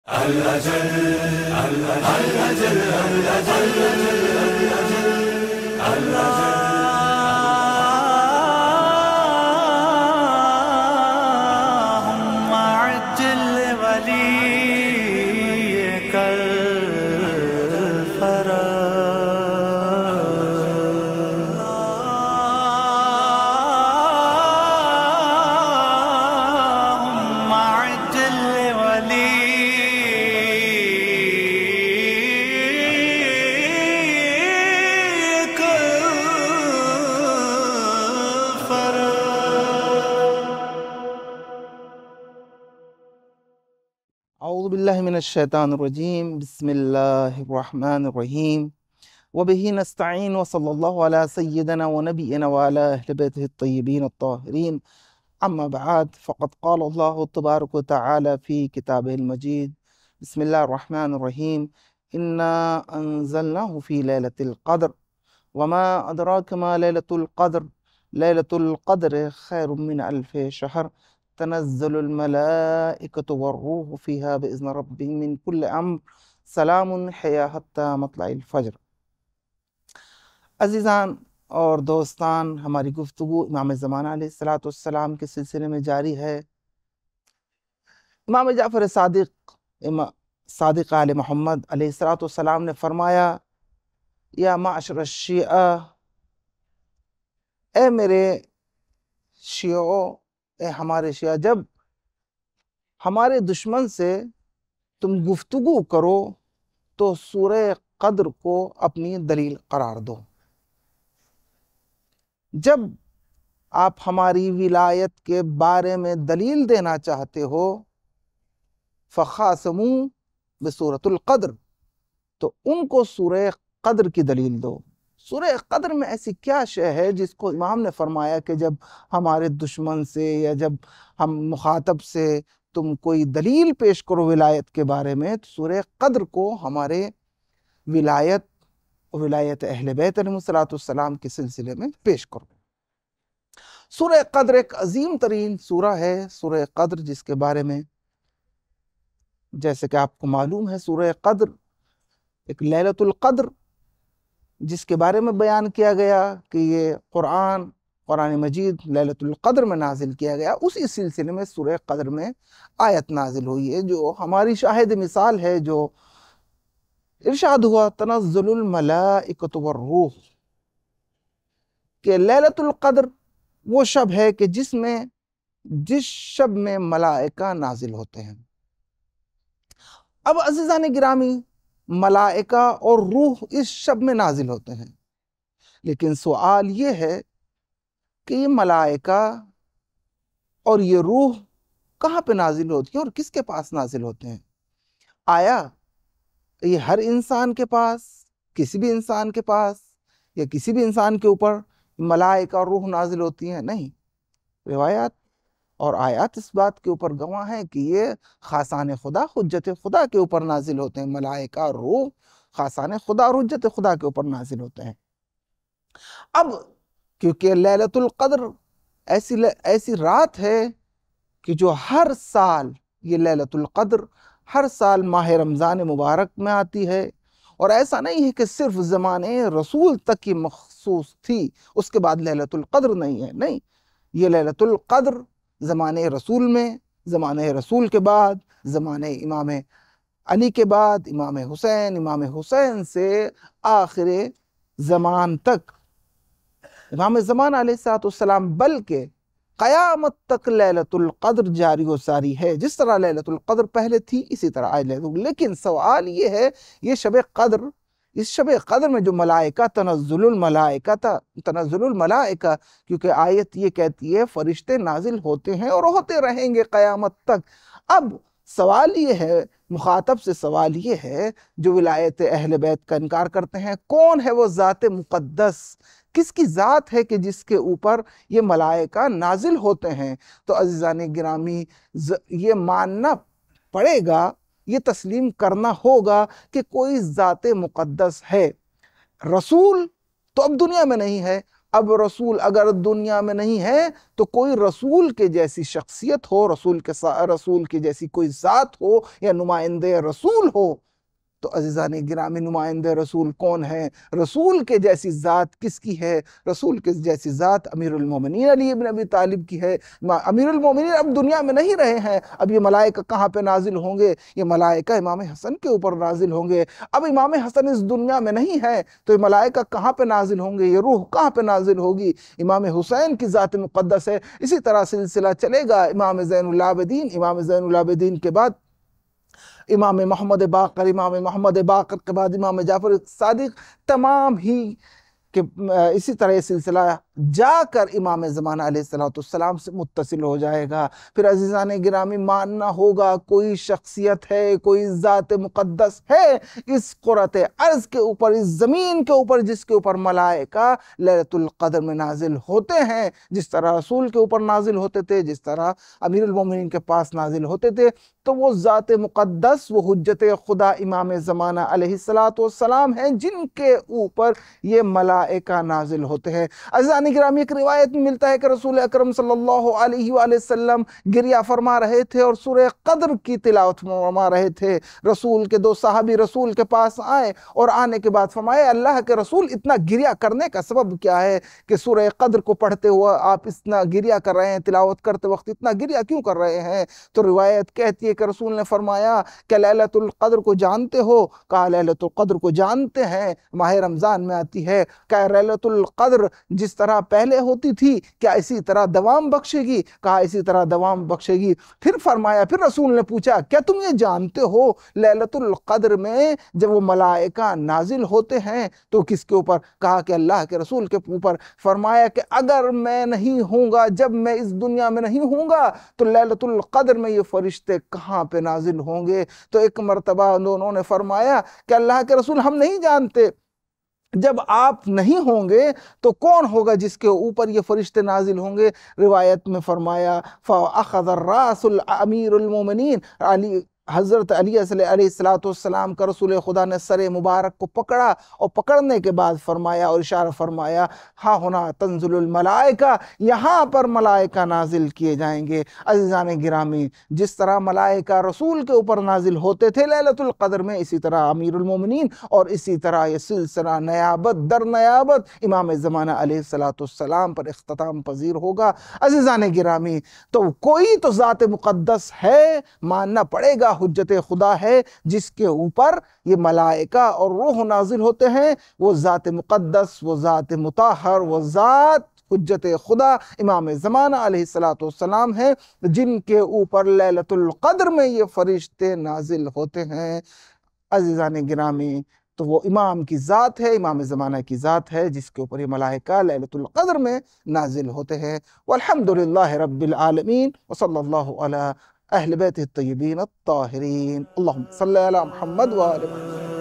الأجل الأجل الأجل الأجل اللهم عجل لوليك الفرج اللهم عجل لوليك اعوذ باللہ من الشیطان الرجیم بسم اللہ الرحمن الرحیم وبہ نستعین وصلی اللہ علی سیدنا ونبینا وعلی اہل بیتہ الطیبین الطاہرین اما بعد فقد قال اللہ تبارک وتعالی فی کتابہ المجید بسم اللہ الرحمن الرحیم انا انزلناہ فی لیلۃ القدر وما ادراک ما لیلۃ القدر لیلۃ القدر خیر من الف شہر تنزل الملائکۃ والروح فیہا بإذن ربہم من کل امر سلام ہی حتی مطلع الفجر۔ عزیزان اور دوستان، ہماری گفتگو امام زمانہ علیہ السلام کے سلسلے میں جاری ہے۔ امام جعفر صادق آل محمد علیہ السلام نے فرمایا، یا معاشر الشیعہ، اے میرے شیعوں، اے ہمارے شیعہ، جب ہمارے دشمن سے تم گفتگو کرو تو سورہ قدر کو اپنی دلیل قرار دو۔ جب آپ ہماری ولایت کے بارے میں دلیل دینا چاہتے ہو فخاصموا بسورۃ القدر، تو ان کو سورہ قدر کی دلیل دو۔ سورہ قدر میں ایسی کیا شے ہے جس کو امام نے فرمایا کہ جب ہمارے دشمن سے یا جب ہم مخاطب سے تم کوئی دلیل پیش کرو ولایت کے بارے میں تو سورہ قدر کو ہمارے ولایت اہل بیت علیہ السلام کے سلسلے میں پیش کرو۔ سورہ قدر ایک عظیم ترین سورہ ہے، سورہ قدر جس کے بارے میں جیسے کہ آپ کو معلوم ہے سورہ قدر ایک لیلۃ القدر جس کے بارے میں بیان کیا گیا کہ یہ قرآن مجید لیلۃ القدر میں نازل کیا گیا، اسی سلسلے میں سورہ قدر میں آیت نازل ہوئی ہے جو ہماری شاہد مثال ہے، جو ارشاد ہوا تنزل الملائکۃ والروح، کہ لیلۃ القدر وہ شب ہے کہ جس شب میں ملائکہ نازل ہوتے ہیں۔ اب عزیزان گرامی، ملائکہ اور روح اس شب میں نازل ہوتے ہیں، لیکن سوال یہ ہے کہ یہ ملائکہ اور یہ روح کہاں پہ نازل ہوتی ہیں اور کس کے پاس نازل ہوتے ہیں؟ آیا یہ ہر انسان کے پاس، کسی بھی انسان کے پاس یا کسی بھی انسان کے اوپر ملائکہ اور روح نازل ہوتی ہیں؟ نہیں، روایات اور آیات اس بات کے اوپر گواہ ہیں کہ یہ خاصان خدا، حجت خدا کے اوپر نازل ہوتے ہیں۔ ملائکہ اور روح خاصان خدا اور حجت خدا کے اوپر نازل ہوتے ہیں۔ اب کیونکہ لیلۃ القدر ایسی رات ہے کہ جو ہر سال، یہ لیلۃ القدر ہر سال ماہ رمضان مبارک میں آتی ہے، اور ایسا نہیں ہے کہ صرف زمانے رسول تک کی مخصوص تھی، اس کے بعد لیلۃ القدر نہیں ہے، نہیں، یہ لیلۃ القدر زمانے رسول میں، زمانے رسول کے بعد، زمانے امام علی کے بعد امام حسین سے آخر زمان تک، امام زمان علیہ السلام، بلکہ قیامت تک لیلۃ القدر جاری و ساری ہے۔ جس طرح لیلۃ القدر پہلے تھی اسی طرح آج لیکن سوال یہ ہے، یہ شب قدر، اس شب قدر میں جو ملائکہ تنزل الملائکہ، کیونکہ آیت یہ کہتی ہے فرشتے نازل ہوتے ہیں اور ہوتے رہیں گے قیامت تک۔ اب سوال یہ ہے، مخاطب سے سوال یہ ہے جو ولایت اہل بیت کا انکار کرتے ہیں، کون ہے وہ ذات مقدس، کس کی ذات ہے کہ جس کے اوپر یہ ملائکہ نازل ہوتے ہیں؟ تو عزیزان گرامی، یہ ماننا پڑے گا، یہ تسلیم کرنا ہوگا کہ کوئی ذات مقدس ہے۔ رسول تو اب دنیا میں نہیں ہے، اب رسول اگر دنیا میں نہیں ہے تو کوئی رسول کے جیسی شخصیت ہو، رسول کی جیسی کوئی ذات ہو یا نمائندے رسول ہو۔ تو عزیزان گرامی نمائندہ رسول کون ہے؟ رسول کے جیسی ذات کس کی ہے؟ رسول کے جیسی ذات امیر المومنین علی ابن ابی طالب کی ہے۔ امیر المومنین اب دنیا میں نہیں رہے ہیں، اب یہ ملائکہ کہاں پہ نازل ہوں گے؟ یہ ملائکہ امام حسن کے اوپر نازل ہوں گے۔ اب امام حسن اس دنیا میں نہیں ہے تو یہ ملائکہ کہاں پہ نازل ہوں گے؟ یہ روح کہاں پہ نازل ہوگی؟ امام حسین کی ذات مقدس ہے۔ اسی طرح سلسلہ چلے گا، امام زین العابدین کے بعد امام محمد باقر کے بعد امام جعفر صادق، تمام ہی کہ اسی طرح یہ سلسلہ جا کر امام زمانہ علیہ السلام سے متصل ہو جائے گا۔ پھر عزیزان گرامی ماننا ہوگا کوئی شخصیت ہے، کوئی ذات مقدس ہے اس قرۃ ارض کے اوپر، اس زمین کے اوپر، جس کے اوپر ملائکہ لیلۃ القدر میں نازل ہوتے ہیں، جس طرح رسول کے اوپر نازل ہوتے تھے، جس طرح امیر المومنین کے پاس نازل ہوتے تھے۔ تو وہ ذات مقدس، وہ حجت خدا امام زمانہ علیہ السلام ہیں جن کے اوپر یہ ملائکہ نازل ہوتے ہیں۔ عزیزان گرامی ایک روایت میں ملتا ہے کہ رسول اکرم صلی اللہ علیہ وآلہ وسلم گریہ فرما رہے تھے اور سورہ قدر کی تلاوت فرما رہے تھے۔ رسول کے 2 صحابی رسول کے پاس آئے اور آنے کے بعد فرمایا اللہ کے رسول اتنا گریہ کرنے کا سبب کیا ہے کہ سورہ قدر کو پڑھتے ہوئے آپ اتنا گریہ کر رہے ہیں، تلاوت کرتے وقت اتنا گریہ کیوں کر رہے ہیں؟ تو روایت کہتی ہے کہ رسول نے فرمایا کہ لیلۃ القدر کو جانتے ہو؟ کہا لیلۃ القدر کو جانتے ہیں، ماہ رمضان میں آتی ہے۔ کہا لیلۃ القدر جس طرح پہلے ہوتی تھی کیا اسی طرح دوام بخشے گی؟ کہا اسی طرح دوام بخشے گی۔ پھر فرمایا، پھر رسول نے پوچھا کیا تم یہ جانتے ہو لیلۃ القدر میں جب وہ ملائکہ نازل ہوتے ہیں تو کس کے اوپر؟ کہا کہ اللہ کے رسول کے اوپر۔ فرمایا کہ اگر میں نہیں ہوں گا، جب میں اس دنیا میں نہیں ہوں گا تو لیلۃ القدر میں یہ فرشتے کہاں پہ نازل ہوں گے؟ تو ایک مرتبہ انہوں نے فرمایا کہ اللہ کے رسول ہم نہیں جانتے، جب آپ نہیں ہوں گے تو کون ہوگا جس کے اوپر یہ فرشتے نازل ہوں گے؟ روایت میں فرمایا فَأَخَذَ الرَّاسُ الْأَمِيرُ الْمُؤْمِنِينَ حضرت علی علیہ السلام کا رسول خدا نے سر مبارک کو پکڑا اور پکڑنے کے بعد فرمایا اور اشارہ فرمایا ہاں ہونا تنزل الملائکہ، یہاں پر ملائکہ نازل کیے جائیں گے۔ عزیزان گرامی جس طرح ملائکہ رسول کے اوپر نازل ہوتے تھے لیلۃ القدر میں، اسی طرح امیر المومنین اور اسی طرح یہ سلسلہ نیابت در نیابت امام زمانہ علیہ السلام پر اختتام پذیر ہوگا۔ عزیزان گرامی تو کوئی تو ذات مقدس ہے، ماننا پڑے گا حجت خدا ہے جس کے اوپر یہ ملائکہ اور روح نازل ہوتے ہیں، وہ ذات مقدس، وہ ذات مطہر، وہ ذات حجت خدا امام زمانہ علیہ السلام ہیں جن کے اوپر لیلۃ القدر میں یہ فرشتے نازل ہوتے ہیں۔ عزیزان گرامی تو وہ امام کی ذات ہے، امام زمانہ کی ذات ہے جس کے اوپر یہ ملائکہ لیلۃ القدر میں نازل ہوتے ہیں۔ والحمدللہ رب العالمین وصلی اللہ علی اہل بیت الطیبین الطاہرین، اللہم صلی علی محمد وآل محمد۔